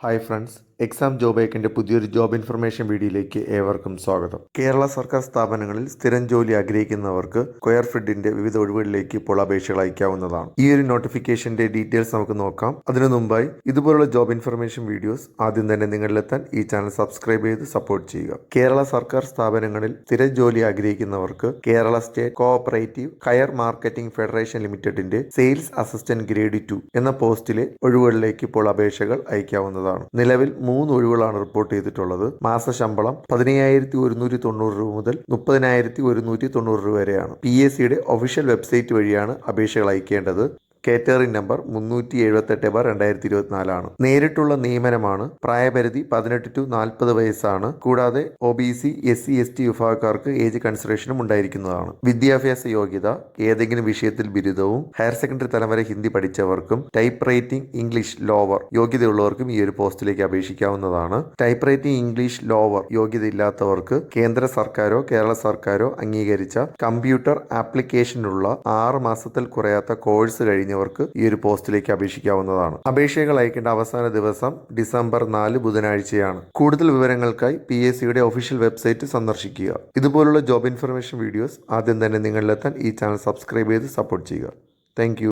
Hi friends, exam job ഏക്കിൻ്റെ പുതിയൊരു job information വീഡിയോയിലേക്ക് ഏവർക്കും സ്വാഗതം. കേരള സർക്കാർ സ്ഥാപനങ്ങളിൽ സ്ഥിരം ജോലി ആഗ്രഹിക്കുന്നവർക്ക് സ്ക്വയർ ഫീൽഡിന്റെ വിവിധ ഒഴിവുകളിലേക്ക് ഇപ്പോൾ അപേക്ഷകൾ അയക്കാവുന്നതാണ്. ഈ ഒരു നോട്ടിഫിക്കേഷന്റെ ഡീറ്റെയിൽസ് നമുക്ക് നോക്കാം. അതിനു മുമ്പായി ഇതുപോലുള്ള ജോബ് ഇൻഫർമേഷൻ വീഡിയോസ് ആദ്യം തന്നെ നിങ്ങളിലെത്താൻ ഈ ചാനൽ സബ്സ്ക്രൈബ് ചെയ്ത് സപ്പോർട്ട് ചെയ്യുക. കേരള സർക്കാർ സ്ഥാപനങ്ങളിൽ സ്ഥിരം ജോലി ആഗ്രഹിക്കുന്നവർക്ക് കേരള സ്റ്റേറ്റ് കോഓപ്പറേറ്റീവ് കയർ മാർക്കറ്റിംഗ് ഫെഡറേഷൻ ലിമിറ്റഡിന്റെ സെയിൽസ് അസിസ്റ്റന്റ് ഗ്രേഡ് 2 എന്ന പോസ്റ്റിലെ ഒഴിവുകളിലേക്ക് ഇപ്പോൾ അപേക്ഷകൾ അയക്കാവുന്നതാണ്. നിലവിൽ 3 ഒഴിവുകളാണ് റിപ്പോർട്ട് ചെയ്തിട്ടുള്ളത്. മാസശമ്പളം 15,190 രൂപ മുതൽ 30,190 രൂപ വരെയാണ്. PSCയുടെ ഒഫീഷ്യൽ വെബ്സൈറ്റ് വഴിയാണ് അപേക്ഷകൾ അയക്കേണ്ടത്. കാറ്റഗറി നമ്പർ 378/2024 ആണ്. നേരിട്ടുള്ള നിയമനമാണ്. പ്രായപരിധി 18 to 40 വയസ്സാണ്. കൂടാതെ OBC, SC, ST വിഭാഗക്കാർക്ക് ഏജ് കൺസിഡറേഷനും ഉണ്ടായിരിക്കുന്നതാണ്. വിദ്യാഭ്യാസ യോഗ്യത ഏതെങ്കിലും വിഷയത്തിൽ ബിരുദവും ഹയർ സെക്കൻഡറി തലം വരെ ഹിന്ദി പഠിച്ചവർക്കും ടൈപ്പ് റൈറ്റിംഗ് ഇംഗ്ലീഷ് ലോവർ യോഗ്യതയുള്ളവർക്കും ഈ ഒരു പോസ്റ്റിലേക്ക് അപേക്ഷിക്കാവുന്നതാണ്. ടൈപ്പ് റൈറ്റിംഗ് ഇംഗ്ലീഷ് ലോവർ യോഗ്യതയില്ലാത്തവർക്ക് കേന്ദ്ര സർക്കാരോ കേരള സർക്കാരോ അംഗീകരിച്ച കമ്പ്യൂട്ടർ ആപ്ലിക്കേഷനുള്ള 6 മാസത്തിൽ കുറയാത്ത കോഴ്സ് കഴിഞ്ഞവർക്ക് ഈ ഒരു പോസ്റ്റിലേക്ക് അപേക്ഷിക്കാവുന്നതാണ്. അപേക്ഷകൾ അയക്കേണ്ട അവസാന ദിവസം ഡിസംബർ 4 ബുധനാഴ്ചയാണ്. കൂടുതൽ വിവരങ്ങൾക്കായി PSCയുടെ ഒഫീഷ്യൽ വെബ്സൈറ്റ് സന്ദർശിക്കുക. ഇതുപോലുള്ള ജോബ് ഇൻഫർമേഷൻ വീഡിയോസ് ആദ്യം തന്നെ നിങ്ങളിലെത്താൻ ഈ ചാനൽ സബ്സ്ക്രൈബ് ചെയ്ത് സപ്പോർട്ട് ചെയ്യുക. താങ്ക്